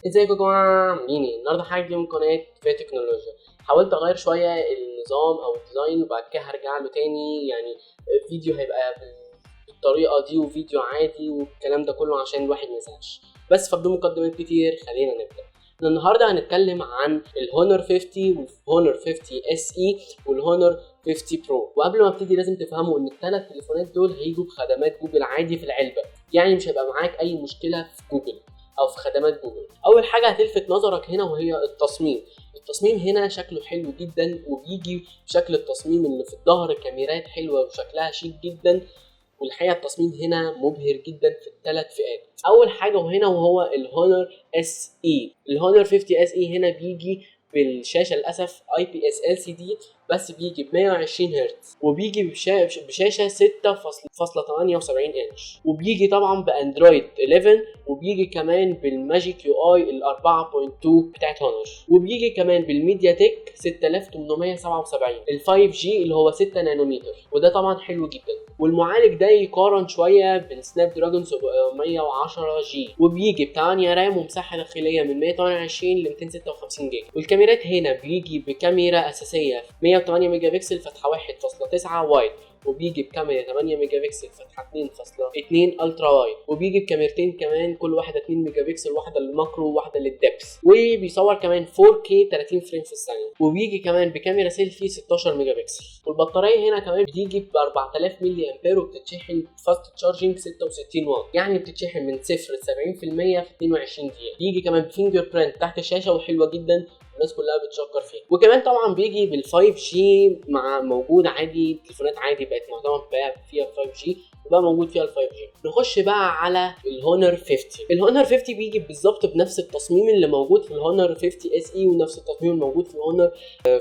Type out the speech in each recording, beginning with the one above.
ازيكم يا جماعه عاملين ايه؟ النهارده حاجه جديده من قناه في تكنولوجيا. حاولت اغير شويه النظام او الديزاين وبعد كده هرجع له تاني، يعني فيديو هيبقى بالطريقه دي وفيديو عادي والكلام ده كله عشان الواحد ما يزهقش. بس فبدون مقدمات كتير خلينا نبدا. النهارده هنتكلم عن الهونر 50 والهونر 50 اس اي والهونر 50 برو. وقبل ما ابتدي لازم تفهموا ان الثلاث تليفونات دول هيجوا بخدمات جوجل عادي في العلبه، يعني مش هيبقى معاك اي مشكله في جوجل او في خدمات جوجل. اول حاجه هتلفت نظرك هنا وهي التصميم هنا شكله حلو جدا، وبيجي بشكل التصميم اللي في الظهر كاميرات حلوه وشكلها شيك جدا، والحقيقه التصميم هنا مبهر جدا في الثلاث فئات. اول حاجه وهنا وهو الهونر اس اي. الهونر 50 اس اي هنا بيجي بالشاشه للاسف اي بي اس ال سي دي، بس بيجي ب 120 هرتز، وبيجي بشاشه 6.78 انش، وبيجي طبعا باندرويد 11، وبيجي كمان بالماجيك يو اي ال 4.2 بتاعت هونر، وبيجي كمان بالميديا تك 6877 ال 5 جي اللي هو 6 نانومتر، وده طبعا حلو جدا. والمعالج ده يقارن شويه بالسناب دراجون 710 جي، وبيجي ب 8 رام ومساحه داخليه من 128 ل 256 جيجا. والكاميرات هنا بيجي بكاميرا اساسيه 108 ميجا بكسل فتحه 1.9 وايد، وبيجي بكاميرا 8 ميجا بكسل فتحه 2.2 الترا وايد، وبيجي بكاميرتين كمان كل واحده 2 ميجا بكسل، واحده للماكرو وواحده للدبس، وبيصور كمان 4K 30 فريم في الثانيه، وبيجي كمان بكاميرا سيلفي 16 ميجا بكسل. والبطاريه هنا كمان بتيجي ب 4000 ملي امبير، وبتتشحن فاست تشارجنج 66 واط، يعني بتتشحن من 0 ل 70% في 22 دقيقه. بيجي كمان بفينجر برينت تحت الشاشه وحلوه جدا، الناس كلها بتشكر فيه. وكمان طبعا بيجي بال5G مع موجود عادي، تليفونات عادي بقت معظمها فيها 5G وبقى موجود فيها ال5G. نخش بقى على الهونر 50. الهونر 50 بيجي بالظبط بنفس التصميم اللي موجود في الهونر 50 اس اي ونفس التصميم الموجود في الهونر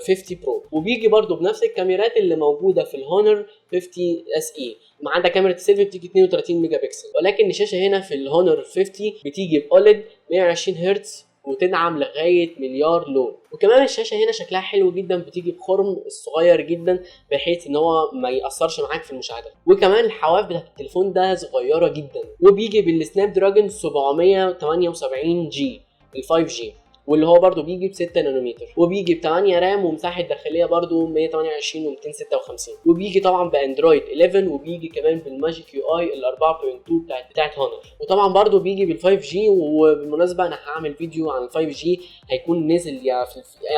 50 برو، وبيجي برضو بنفس الكاميرات اللي موجوده في الهونر 50 اس اي، ما عندها كاميرا السيلفي بتيجي 32 ميجا بكسل، ولكن الشاشه هنا في الهونر 50 بتيجي باوليد 120 هرتز وتدعم لغايه مليار لون. وكمان الشاشه هنا شكلها حلو جدا، بتيجي بخرم صغير جدا بحيث ان هو ما ياثرش معاك في المشاهده. وكمان الحواف بتاعت التليفون ده صغيره جدا، وبيجي بالسناب دراجون 778 جي ال 5 جي، واللي هو برضو بيجي ب 6 نانومتر، وبيجي ب 8 رام ومساحه داخليه برضو 128 و256، وبيجي طبعا باندرويد 11، وبيجي كمان بالماجيك يو اي ال 4.2 بتاعت هونر، وطبعا برضو بيجي بال 5 جي. وبالمناسبه انا هعمل فيديو عن ال 5 جي هيكون نزل يا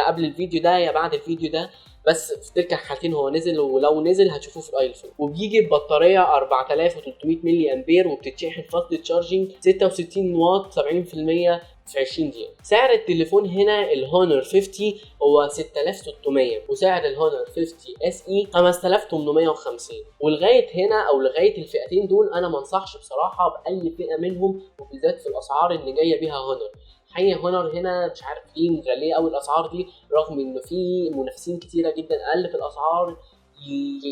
قبل الفيديو ده يا بعد الفيديو ده، بس في تلك الحالتين هو نزل، ولو نزل هتشوفوه في الايفون. وبيجي ببطاريه 4300 ملي امبير، وبتتشحن فاست تشارجنج 66 واط 70% في 20 دقيقة. سعر التليفون هنا الهونر 50 هو 6600، وسعر الهونر 50 اس اي 5850. ولغاية هنا او لغاية الفئتين دول انا ما انصحش بصراحة باي فئة منهم، وبالذات في الاسعار اللي جاية بيها هونر. حقيقة هونر هنا مش عارف ليه مغلية قوي الاسعار دي، رغم ان في منافسين كتيرة جدا اقل في الاسعار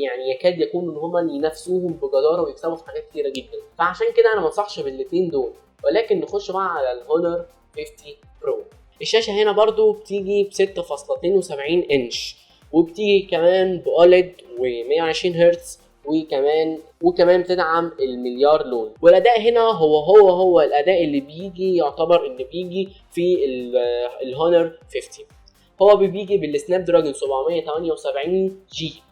يعني يكاد يكون ان هم ينافسوهم بجدارة ويكسبوا في حاجات كتيرة جدا. فعشان كده انا ما انصحش بالاثنين دول. ولكن نخش بقى على الهونر 50 برو. الشاشة هنا برضو بتيجي ب 6.72 انش، وبتيجي كمان بأوليد و120 هرتز، وكمان بتدعم المليار لون. والاداء هنا هو الاداء اللي بيجي يعتبر ان بيجي في الهونر 50. هو بيجي بالسناب دراجون 778 جي،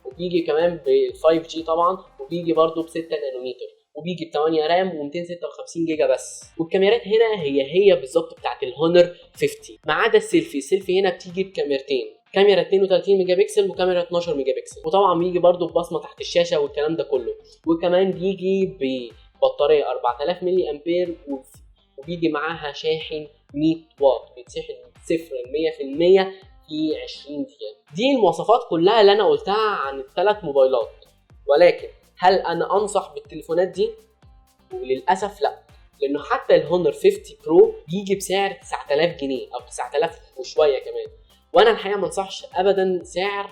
وبيجي كمان بال5 جي طبعا، وبيجي برضو ب 6 نانومتر، وبيجي ب 8 رام و256 جيجا بس. والكاميرات هنا هي بالظبط بتاعت الهونر 50، ما عدا السيلفي هنا بتيجي بكاميرتين، كاميرا 32 ميجا بكسل وكاميرا 12 ميجا بكسل، وطبعا بيجي برضو ببصمه تحت الشاشه والكلام ده كله. وكمان بيجي ببطاريه 4000 ملي امبير، وبيجي معاها شاحن 100 واط، بيتشحن من 0 ل 100% في 20 دقيقه. دي المواصفات كلها اللي انا قلتها عن الثلاث موبايلات. ولكن هل انا انصح بالتليفونات دي؟ وللاسف لا، لانه حتى الهونر 50 برو بيجي بسعر 9000 جنيه او 9000 وشويه كمان، وانا الحقيقه ما انصحش ابدا سعر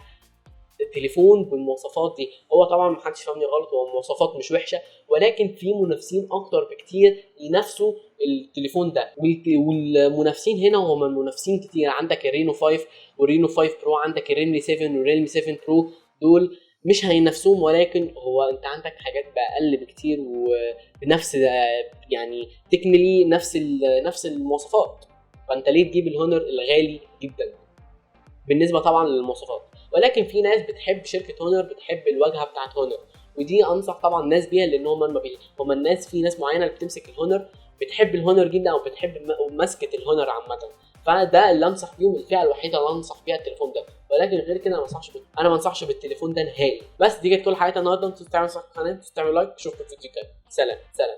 التليفون بالمواصفات دي. هو طبعا ما حدش فهمني غلط، هو المواصفات مش وحشه، ولكن في منافسين اكتر بكتير ينافسوا التليفون ده. والمنافسين هنا هم منافسين كتير، عندك الرينو 5 والرينو 5 برو، عندك الريلمي 7 والريلمي 7 برو، دول مش هينافسوهم، ولكن هو انت عندك حاجات باقل بكتير وبنفس يعني تكنيكلي نفس المواصفات. فانت ليه تجيب الهونر الغالي جدا بالنسبه طبعا للمواصفات. ولكن في ناس بتحب شركه هونر، بتحب الواجهه بتاعت هونر، ودي انصح طبعا الناس بيها، لان هم الناس، في ناس معينه اللي بتمسك الهونر بتحب الهونر جدا او بتحب مسكه الهونر عامه، فده اللي انصح بيهم، الفئه الوحيده اللي انصح بيها التليفون ده. ولكن غير كده انا ما انصحش بالتليفون ده نهائي. بس دي كانت كل حلقه النهارده. انتوا تعملوا سبسكرايب القناه، تعملوا لايك، اشوفكم في الفيديو الجاي. سلام سلام.